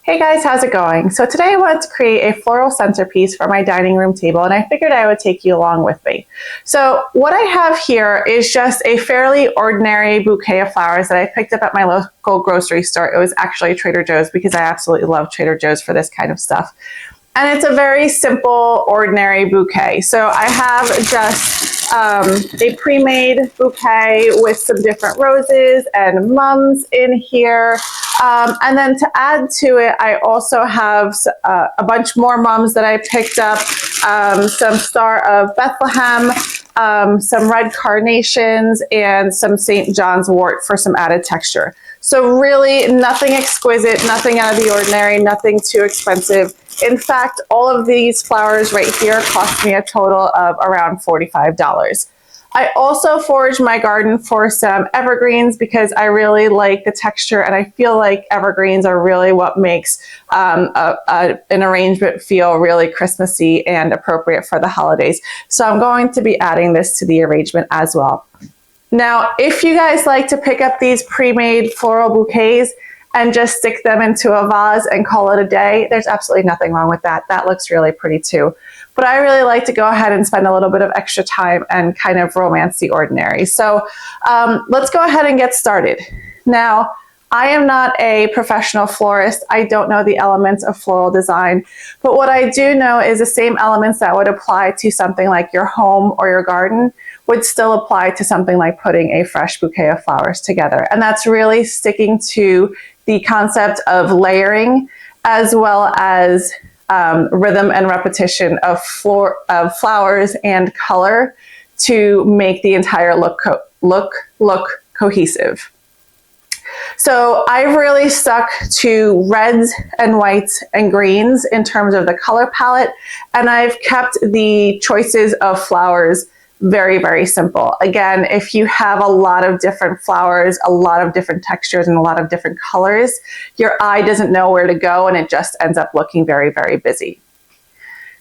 Hey guys, how's it going? So today I wanted to create a floral centerpiece for my dining room table, and I figured I would take you along with me. So what I have here is just a fairly ordinary bouquet of flowers that I picked up at my local grocery store. It was actually Trader Joe's because I absolutely love Trader Joe's for this kind of stuff. And it's a very simple, ordinary bouquet. So I have just a pre-made bouquet with some different roses and mums in here. And then to add to it, I also have a bunch more mums that I picked up, some Star of Bethlehem, some red carnations, and some St. John's wort for some added texture. So really nothing exquisite, nothing out of the ordinary, nothing too expensive. In fact, all of these flowers right here cost me a total of around $45. I also foraged my garden for some evergreens because I really like the texture, and I feel like evergreens are really what makes an arrangement feel really Christmassy and appropriate for the holidays. So I'm going to be adding this to the arrangement as well. Now, if you guys like to pick up these pre-made floral bouquets and just stick them into a vase and call it a day, there's absolutely nothing wrong with that. That looks really pretty too. But I really like to go ahead and spend a little bit of extra time and kind of romance the ordinary. So let's go ahead and get started. Now, I am not a professional florist. I don't know the elements of floral design, but what I do know is the same elements that would apply to something like your home or your garden would still apply to something like putting a fresh bouquet of flowers together. And that's really sticking to the concept of layering as well as rhythm and repetition of flowers and color to make the entire look cohesive. So I've really stuck to reds and whites and greens in terms of the color palette, and I've kept the choices of flowers very, very simple. Again, if you have a lot of different flowers, a lot of different textures, and a lot of different colors, your eye doesn't know where to go, and it just ends up looking very, very busy.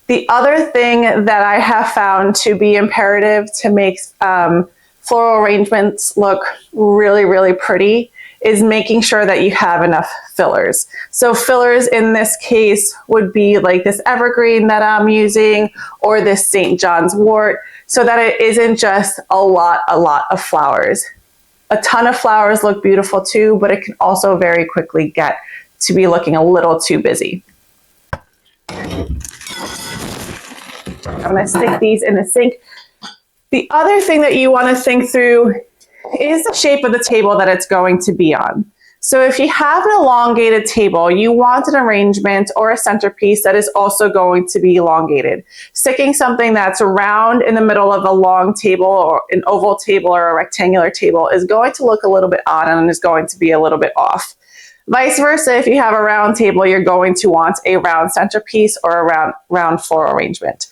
The other thing that I have found to be imperative to make floral arrangements look really, really pretty is making sure that you have enough fillers. So fillers in this case would be like this evergreen that I'm using or this St. John's wort, so that it isn't just a lot of flowers. A ton of flowers look beautiful too, but it can also very quickly get to be looking a little too busy. I'm gonna stick these in the sink. The other thing that you wanna think through is the shape of the table that it's going to be on. So if you have an elongated table, you want an arrangement or a centerpiece that is also going to be elongated. Sticking something that's round in the middle of a long table or an oval table or a rectangular table is going to look a little bit odd and is going to be a little bit off. Vice versa, if you have a round table, you're going to want a round centerpiece or a round floral arrangement.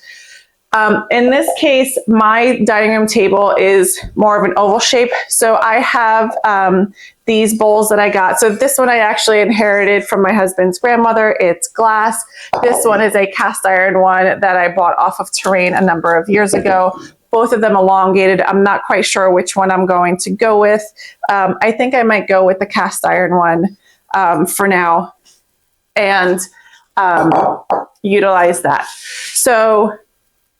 In this case, my dining room table is more of an oval shape. So I have these bowls that I got. So this one I actually inherited from my husband's grandmother. It's glass. This one is a cast iron one that I bought off of Terrain a number of years ago. Both of them elongated. I'm not quite sure which one I'm going to go with. I think I might go with the cast iron one for now and utilize that. So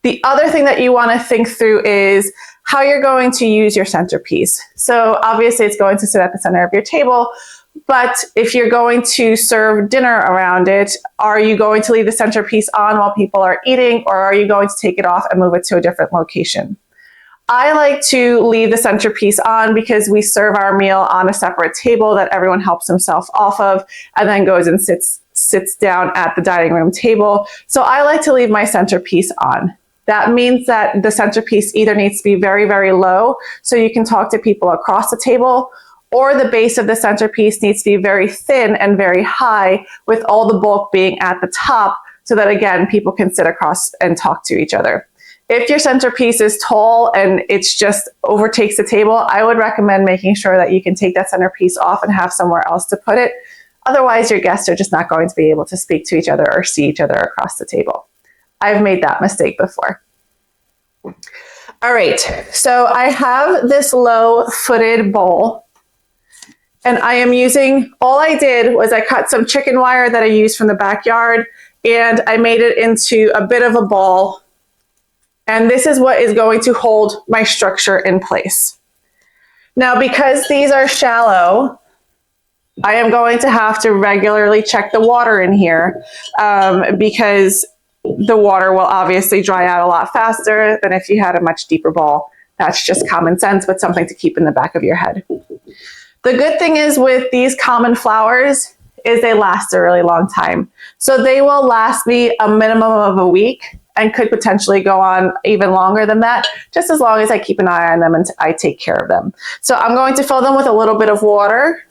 the other thing that you want to think through is how you're going to use your centerpiece. So obviously it's going to sit at the center of your table, but if you're going to serve dinner around it, are you going to leave the centerpiece on while people are eating, or are you going to take it off and move it to a different location? I like to leave the centerpiece on because we serve our meal on a separate table that everyone helps himself off of and then goes and sits down at the dining room table. So I like to leave my centerpiece on. That means that the centerpiece either needs to be very, very low so you can talk to people across the table, or the base of the centerpiece needs to be very thin and very high with all the bulk being at the top so that, again, people can sit across and talk to each other. If your centerpiece is tall and it's just overtakes the table, I would recommend making sure that you can take that centerpiece off and have somewhere else to put it. Otherwise, your guests are just not going to be able to speak to each other or see each other across the table. I've made that mistake before. All right, so I have this low-footed bowl And I am using, all I did was I cut some chicken wire that I used from the backyard and I made it into a bit of a ball. And this is what is going to hold my structure in place. Now, because these are shallow, I am going to have to regularly check the water in here because the water will obviously dry out a lot faster than if you had a much deeper ball. That's just common sense, but something to keep in the back of your head. The good thing is with these common flowers is they last a really long time. So they will last me a minimum of a week and could potentially go on even longer than that, just as long as I keep an eye on them and I take care of them. So I'm going to fill them with a little bit of water.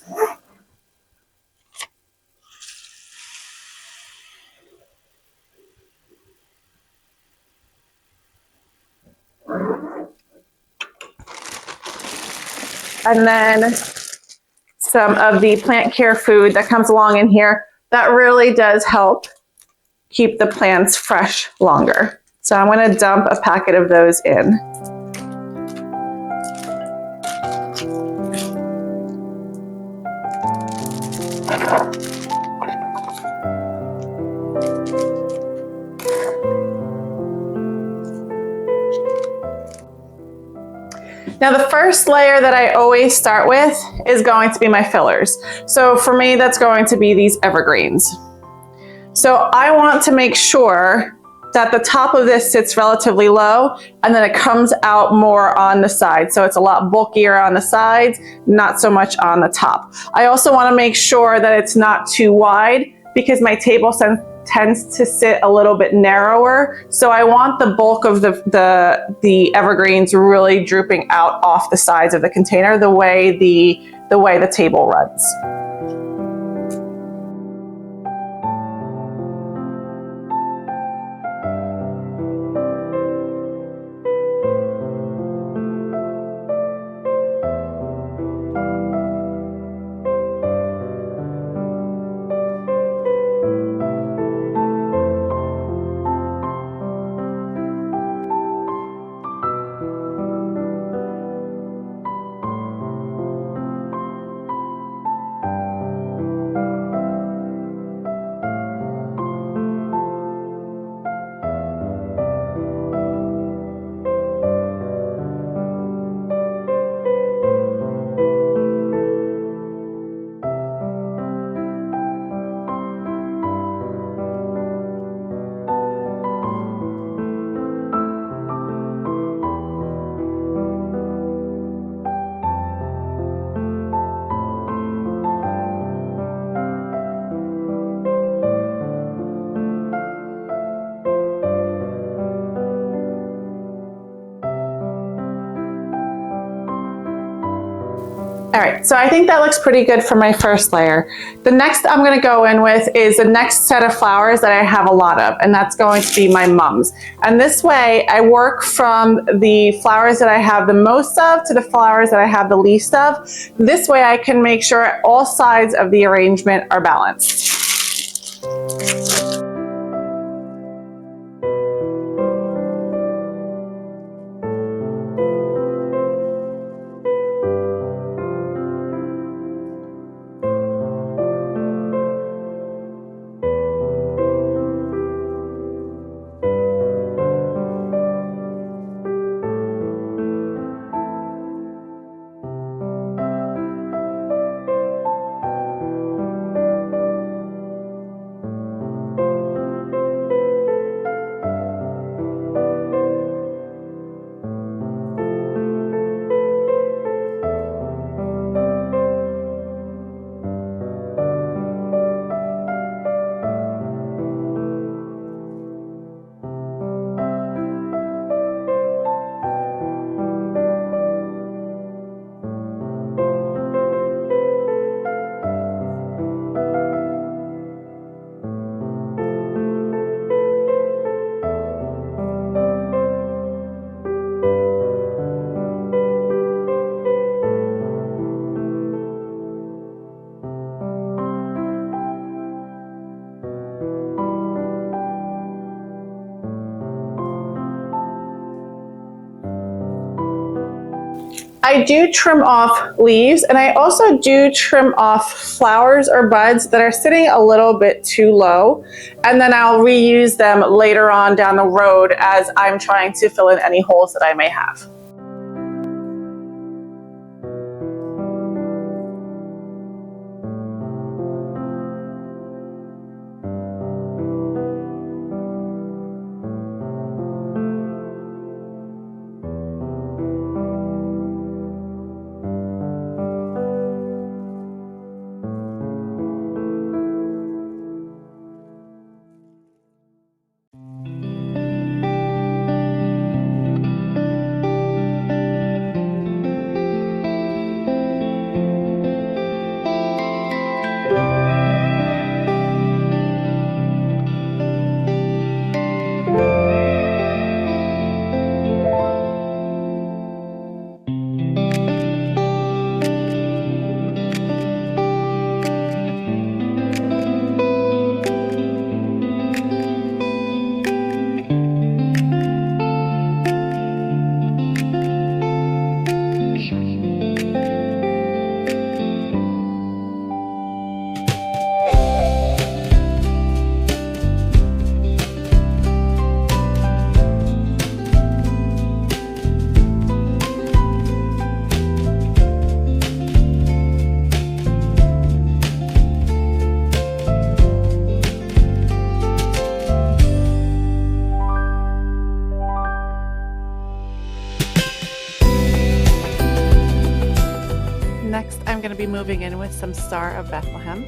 And then some of the plant care food that comes along in here that really does help keep the plants fresh longer. So I'm going to dump a packet of those in. Now the first layer that I always start with is going to be my fillers. So for me, that's going to be these evergreens. So I want to make sure that the top of this sits relatively low and then it comes out more on the side. So it's a lot bulkier on the sides, not so much on the top. I also want to make sure that it's not too wide because my table tends to sit a little bit narrower. So I want the bulk of the evergreens really drooping out off the sides of the container the way the table runs. All right, so I think that looks pretty good for my first layer. The next I'm gonna go in with is the next set of flowers that I have a lot of, and that's going to be my mums. And this way I work from the flowers that I have the most of to the flowers that I have the least of. This way I can make sure all sides of the arrangement are balanced. I do trim off leaves, and I also do trim off flowers or buds that are sitting a little bit too low, and then I'll reuse them later on down the road as I'm trying to fill in any holes that I may have. Next, I'm going to be moving in with some Star of Bethlehem.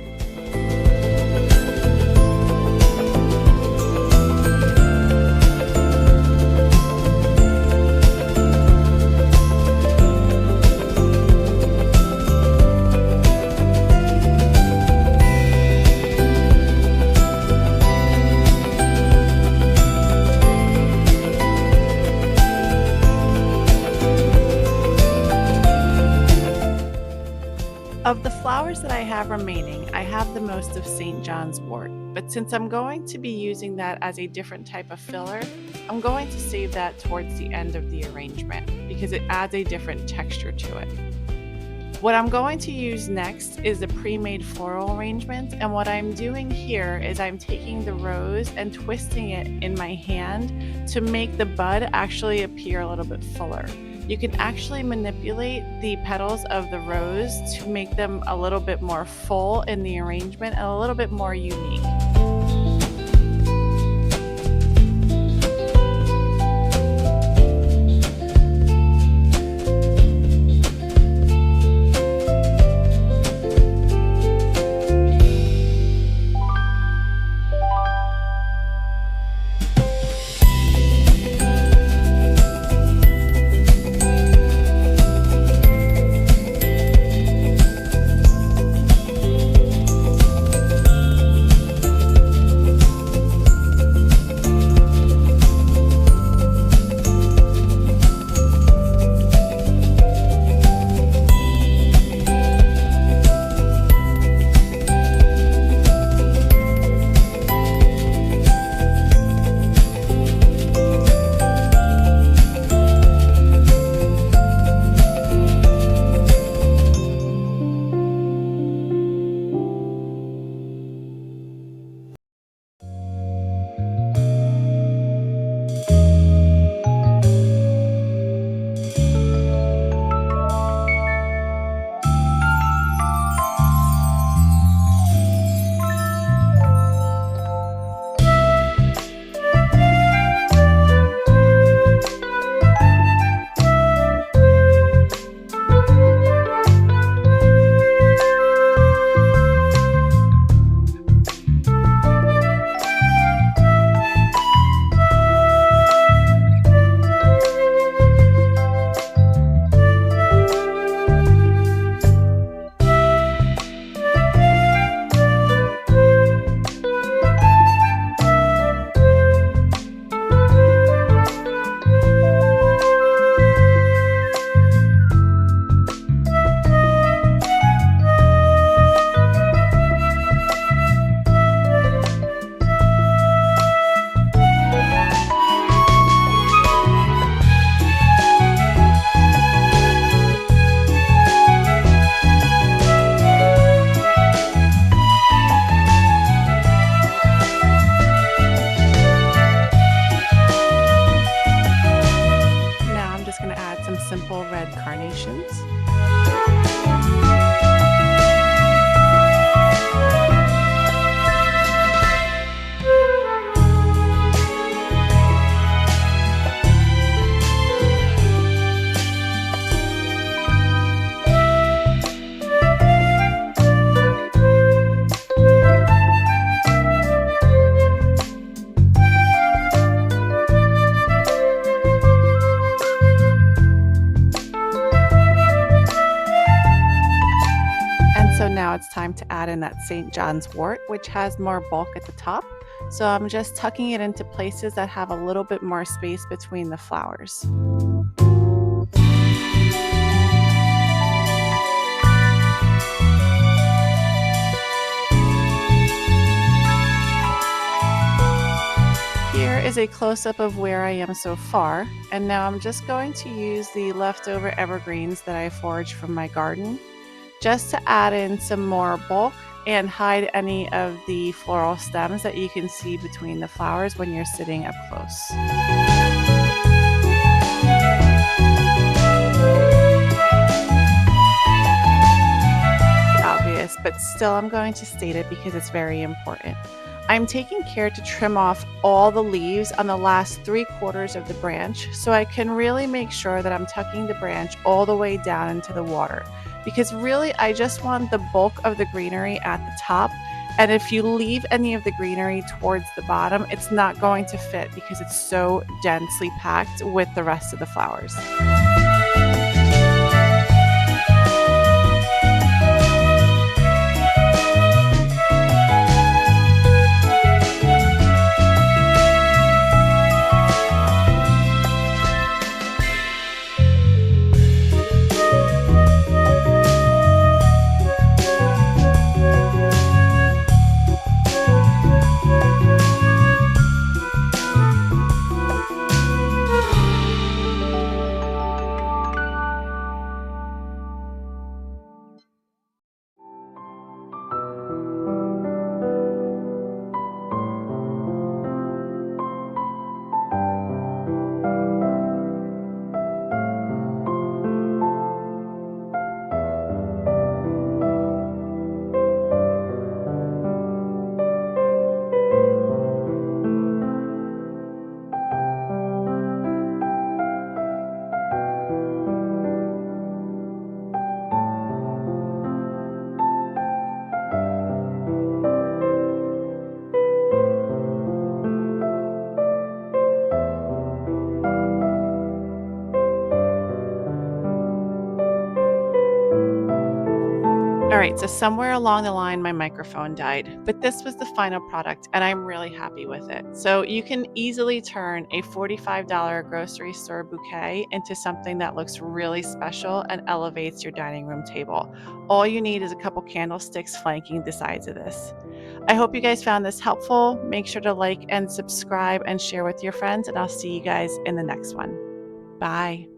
Of the flowers that I have remaining, I have the most of St. John's wort, but since I'm going to be using that as a different type of filler, I'm going to save that towards the end of the arrangement because it adds a different texture to it. What I'm going to use next is a pre-made floral arrangement, and what I'm doing here is I'm taking the rose and twisting it in my hand to make the bud actually appear a little bit fuller. You can actually manipulate the petals of the rose to make them a little bit more full in the arrangement and a little bit more unique. time to add in that St. John's wort, which has more bulk at the top. So I'm just tucking it into places that have a little bit more space between the flowers. Here is a close-up of where I am so far, and now I'm just going to use the leftover evergreens that I foraged from my garden just to add in some more bulk and hide any of the floral stems that you can see between the flowers when you're sitting up close. Obvious, but still I'm going to state it because it's very important. I'm taking care to trim off all the leaves on the last 3/4 of the branch so I can really make sure that I'm tucking the branch all the way down into the water, because really I just want the bulk of the greenery at the top, and if you leave any of the greenery towards the bottom, it's not going to fit because it's so densely packed with the rest of the flowers. All right, so somewhere along the line, my microphone died, but this was the final product and I'm really happy with it. So you can easily turn a $45 grocery store bouquet into something that looks really special and elevates your dining room table. All you need is a couple candlesticks flanking the sides of this. I hope you guys found this helpful. Make sure to like and subscribe and share with your friends, and I'll see you guys in the next one. Bye.